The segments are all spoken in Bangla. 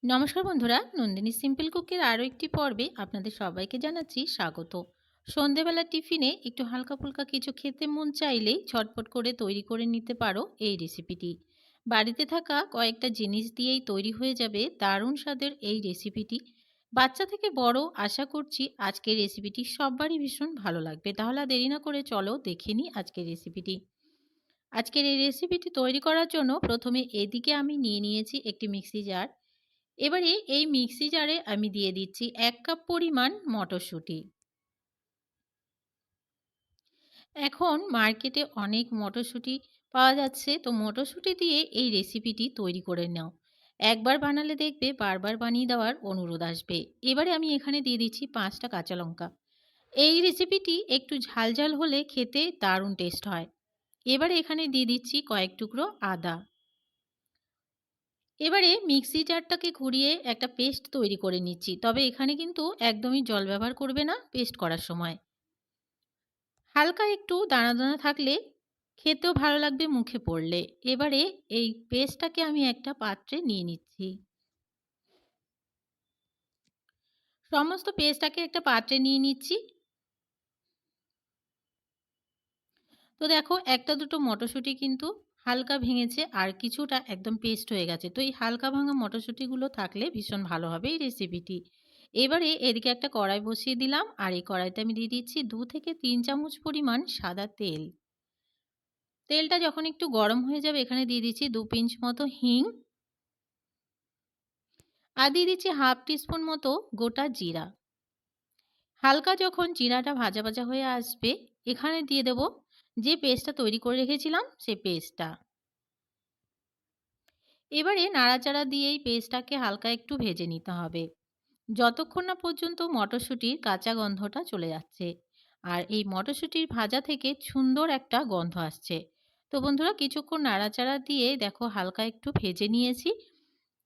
নমস্কার বন্ধুরা, নন্দিনী সিম্পল কুকের আরও একটি পর্বে আপনাদের সবাইকে জানাচ্ছি স্বাগত। সন্ধেবেলার টিফিনে একটু হালকা ফুলকা কিছু খেতে মন চাইলেই ঝটপট করে তৈরি করে নিতে পারো এই রেসিপিটি। বাড়িতে থাকা কয়েকটা জিনিস দিয়েই তৈরি হয়ে যাবে দারুণ স্বাদের এই রেসিপিটি। বাচ্চা থেকে বড়, আশা করছি আজকের রেসিপিটি সবারই ভীষণ ভালো লাগবে। তাহলে আর দেরি না করে চলো দেখে নিই আজকের রেসিপিটি। আজকের এই রেসিপিটি তৈরি করার জন্য প্রথমে এদিকে আমি নিয়ে নিয়েছি একটি মিক্সি জার। এবারে এই মিক্সি জারে আমি দিয়ে দিচ্ছি ১ কাপ পরিমাণ মটরশুঁটি। এখন মার্কেটে অনেক মটরশুঁটি পাওয়া যাচ্ছে, তো মটরশুঁটি দিয়ে এই রেসিপিটি তৈরি করে নাও। একবার বানালে দেখবে বারবার বানিয়ে দেওয়ার অনুরোধ আসবে। এবারে আমি এখানে দিয়ে দিচ্ছি ৫ টা কাঁচা লঙ্কা। এই রেসিপিটি একটু ঝাল ঝাল হলে খেতে দারুণ টেস্ট হয়। এবারে এখানে দিয়ে দিচ্ছি কয়েক টুকরো আদা। এবারে মিক্সি জারটাকে ঘুরিয়ে একটা পেস্ট তৈরি করে নিচ্ছি। তবে এখানে কিন্তু একদমই জল ব্যবহার করবে না পেস্ট করার সময়। হালকা একটু দানা দানা থাকলে খেতেও ভালো লাগবে মুখে পড়লে। এবারে এই পেস্টটাকে আমি একটা পাত্রে নিয়ে নিচ্ছি। সমস্ত পেস্টটাকে একটা পাত্রে নিয়ে নিচ্ছি। তো দেখো, একটা দুটো মটরশুঁটি কিন্তু হালকা ভেঙেছে আর কিছুটা একদম পেস্ট হয়ে গেছে। তো এই হালকা ভাঙা মটরশুঁটিগুলো থাকলে ভীষণ ভালো হবে এই রেসিপিটি। এবারে এদিকে একটা কড়াই বসিয়ে দিলাম আর এই কড়াইতে আমি দিয়ে দিচ্ছি ২ থেকে ৩ চামচ পরিমাণ সাদা তেল। তেলটা যখন একটু গরম হয়ে যাবে এখানে দিয়ে দিচ্ছি ২ পিঞ্চ মতো হিং আর দিয়ে দিচ্ছি হাফ টিস্পুন মতো গোটা জিরা। হালকা যখন জিরাটা ভাজা ভাজা হয়ে আসবে এখানে দিয়ে দেব যে পেস্টটা তৈরি করে রেখেছিলাম সেই পেস্টটা। এবারে নাড়াচাড়া দিয়ে এই পেস্টটাকে হালকা একটু ভেজে নিতে হবে যতক্ষণ না পর্যন্ত মটরশুঁটির কাঁচা গন্ধটা চলে যাচ্ছে আর এই মটরশুঁটির ভাজা থেকে সুন্দর একটা গন্ধ আসছে। তো বন্ধুরা, কিছুক্ষণ নাড়াচাড়া দিয়ে দেখো হালকা একটু ভেজে নিয়েছি।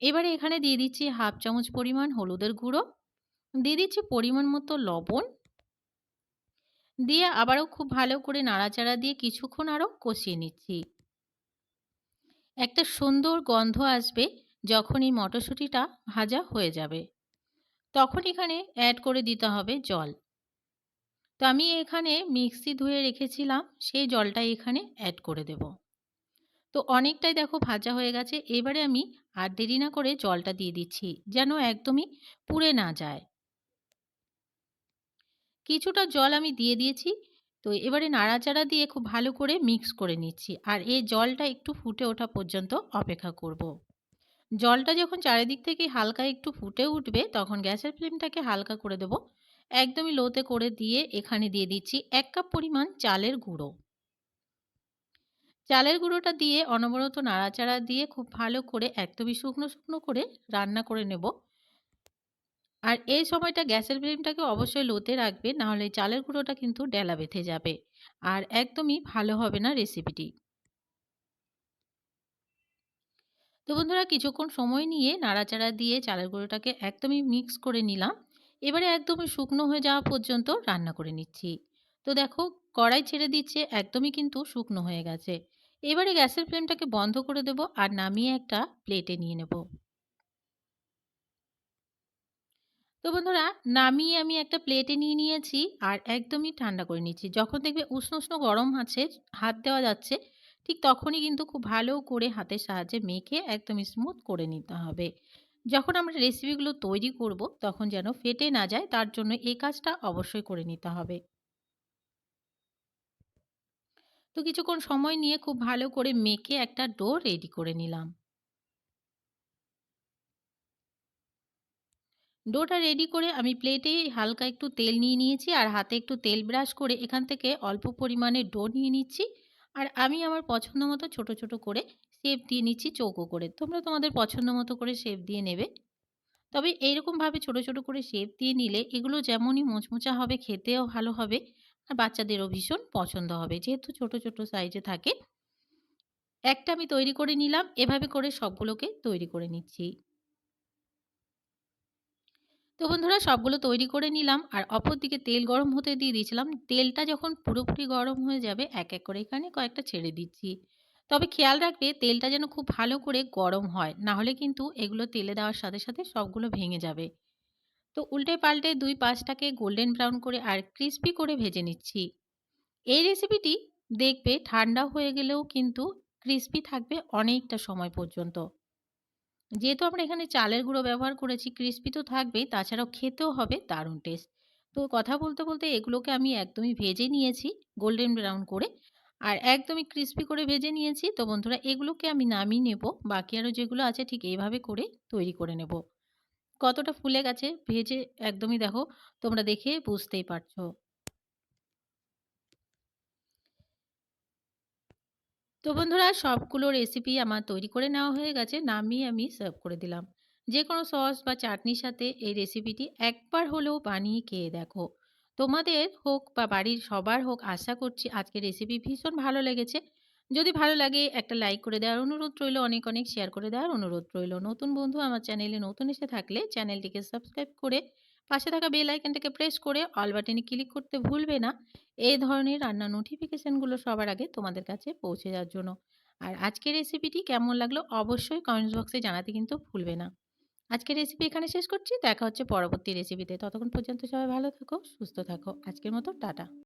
এবারে এখানে দিয়ে দিচ্ছি হাফ চামচ পরিমাণ হলুদের গুঁড়ো, দিয়ে দিচ্ছি পরিমাণ মতো লবণ, দিয়ে আবারও খুব ভালো করে নাড়াচাড়া দিয়ে কিছুক্ষণ আরও কষিয়ে নিচ্ছি। একটা সুন্দর গন্ধ আসবে যখন এই মটরশুঁটিটা ভাজা হয়ে যাবে, তখন এখানে অ্যাড করে দিতে হবে জল। তো আমি এখানে মিক্সি ধুয়ে রেখেছিলাম সেই জলটাই এখানে অ্যাড করে দেব। তো অনেকটাই দেখো ভাজা হয়ে গেছে। এবারে আমি আর দেরি না করে জলটা দিয়ে দিচ্ছি যেন একদমই পুড়ে না যায়। কিছুটা জল আমি দিয়ে দিয়েছি। তো এবারে নাড়াচাড়া দিয়ে খুব ভালো করে মিক্স করে নিচ্ছি আর এই জলটা একটু ফুটে ওঠা পর্যন্ত অপেক্ষা করব। জলটা যখন চারিদিক থেকে হালকা একটু ফুটে উঠবে তখন গ্যাসের ফ্লেমটাকে হালকা করে দেব। একদমই লোতে করে দিয়ে এখানে দিয়ে দিচ্ছি ১ কাপ পরিমাণ চালের গুঁড়ো। চালের গুঁড়োটা দিয়ে অনবরত নাড়াচাড়া দিয়ে খুব ভালো করে একদমই শুকনো শুকনো করে রান্না করে নেব। আর এই সময়টা গ্যাসের ফ্লেমটাকে অবশ্যই লোতে রাখবে, নাহলে চালের গুঁড়োটা কিন্তু ডেলা বেঁধে যাবে আর একদমই ভালো হবে না রেসিপিটি। তো বন্ধুরা, কিছুক্ষণ সময় নিয়ে নাড়াচাড়া দিয়ে চালের গুঁড়োটাকে একদমই মিক্স করে নিলাম। এবারে একদমই শুকনো হয়ে যাওয়া পর্যন্ত রান্না করে নিচ্ছি। তো দেখো, কড়াই ছেড়ে দিচ্ছে, একদমই কিন্তু শুকনো হয়ে গেছে। এবারে গ্যাসের ফ্লেমটাকে বন্ধ করে দেব আর নামিয়ে একটা প্লেটে নিয়ে নেব। তো বন্ধুরা, নামিয়ে আমি একটা প্লেটে নিয়ে নিয়েছি আর একদমই ঠান্ডা করে নিচ্ছি। যখন দেখবে উষ্ণ উষ্ণ গরম আছে, হাত দেওয়া যাচ্ছে, ঠিক তখনই কিন্তু খুব ভালো করে হাতের সাহায্যে মেখে একদমই স্মুথ করে নিতে হবে। যখন আমরা রেসিপিগুলো তৈরি করব তখন যেন ফেটে না যায়, তার জন্য এই কাজটা অবশ্যই করে নিতে হবে। তো কিছুক্ষণ সময় নিয়ে খুব ভালো করে মেখে একটা ডো রেডি করে নিলাম। ডোটা রেডি করে আমি প্লেটে হালকা একটু তেল নিয়ে নিয়েছি আর হাতে একটু তেল ব্রাশ করে এখান থেকে অল্প পরিমাণে ডো নিয়ে নিচ্ছি। আর আমি আমার পছন্দ মতো ছোট ছোট করে শেপ দিয়ে নিচ্ছি চৌকো করে। তোমরা তোমাদের পছন্দ মতো করে শেপ দিয়ে নেবে। তবে এইরকমভাবে ছোট ছোট করে শেপ দিয়ে নিলে এগুলো যেমনই মোচমোচা হবে, খেতেও ভালো হবে আর বাচ্চাদেরও ভীষণ পছন্দ হবে, যেহেতু ছোট ছোট সাইজে থাকে। একটা আমি তৈরি করে নিলাম, এভাবে করে সবগুলোকে তৈরি করে নিচ্ছি। তো বন্ধুরা, সবগুলো তৈরি করে নিলাম আর অপরদিকে তেল গরম হতে দিয়ে দিয়েছিলাম। তেলটা যখন পুরোপুরি গরম হয়ে যাবে এক এক করে এখানে কয়েকটা ছেড়ে দিচ্ছি। তবে খেয়াল রাখবে তেলটা যেন খুব ভালো করে গরম হয়। না হলে কিন্তু এগুলো তেলে দেওয়ার সাথে, সাথে সবগুলো ভেঙে যাবে। তো উল্টে পাল্টে ২ পাশটাকে গোল্ডেন ব্রাউন করে আর ক্রিস্পি করে ভেজে নিচ্ছি। এই রেসিপিটি দেখবে ঠান্ডা হয়ে গেলেও কিন্তু ক্রিস্পি থাকবে অনেকটা সময় পর্যন্ত। যেহেতু আমরা এখানে চালের গুঁড়ো ব্যবহার করেছি, ক্রিস্পি তো থাকবেই, তাছাড়াও খেতেও হবে দারুণ টেস্ট। তো কথা বলতে, বলতে এগুলোকে আমি একদমই ভেজে নিয়েছি গোল্ডেন ব্রাউন করে। আর একদমই ক্রিস্পি করে ভেজে নিয়েছি। তো বন্ধুরা এগুলোকে আমি নামিয়ে নেব। বাকি আরও যেগুলো আছে ঠিক এইভাবে করে তৈরি করে নেব। কতটা ফুলে গেছে ভেজে একদমই দেখো, তোমরা দেখে বুঝতেই পারছো। তো বন্ধুরা সবগুলো রেসিপি আমার তৈরি করে নেওয়া হয়ে গেছে। নামিয়ে আমি সার্ভ করে দিলাম। যে কোনো সস বা চাটনির সাথে এই রেসিপিটি একবার হলেও বানিয়ে খেয়ে দেখো। তোমাদের হোক বা বাড়ির সবার হোক, আশা করছি আজকের রেসিপি ভীষণ ভালো লেগেছে। যদি ভালো লাগে একটা লাইক করে দেওয়ার অনুরোধ রইল, অনেক অনেক শেয়ার করে দেওয়ার অনুরোধ রইল। নতুন বন্ধু আমার চ্যানেলে নতুন এসে থাকলে চ্যানেলটিকে সাবস্ক্রাইব করে পাশে থাকা বেল আইকনটাকে প্রেস করে অল বাটনে ক্লিক করতে ভুলবে না। এই ধরনের রান্নার নোটিফিকেশনগুলো সবার আগে তোমাদের কাছে পৌঁছে যাওয়ার জন্য। আর আজকের রেসিপিটি কেমন লাগলো অবশ্যই কমেন্টস বক্সে জানাতে কিন্তু ভুলবে না। আজকের রেসিপি এখানে শেষ করছি। দেখা হচ্ছে পরবর্তী রেসিপিতে। ততক্ষণ পর্যন্ত সবাই ভালো থাকো, সুস্থ থাকো। আজকের মতো টাটা।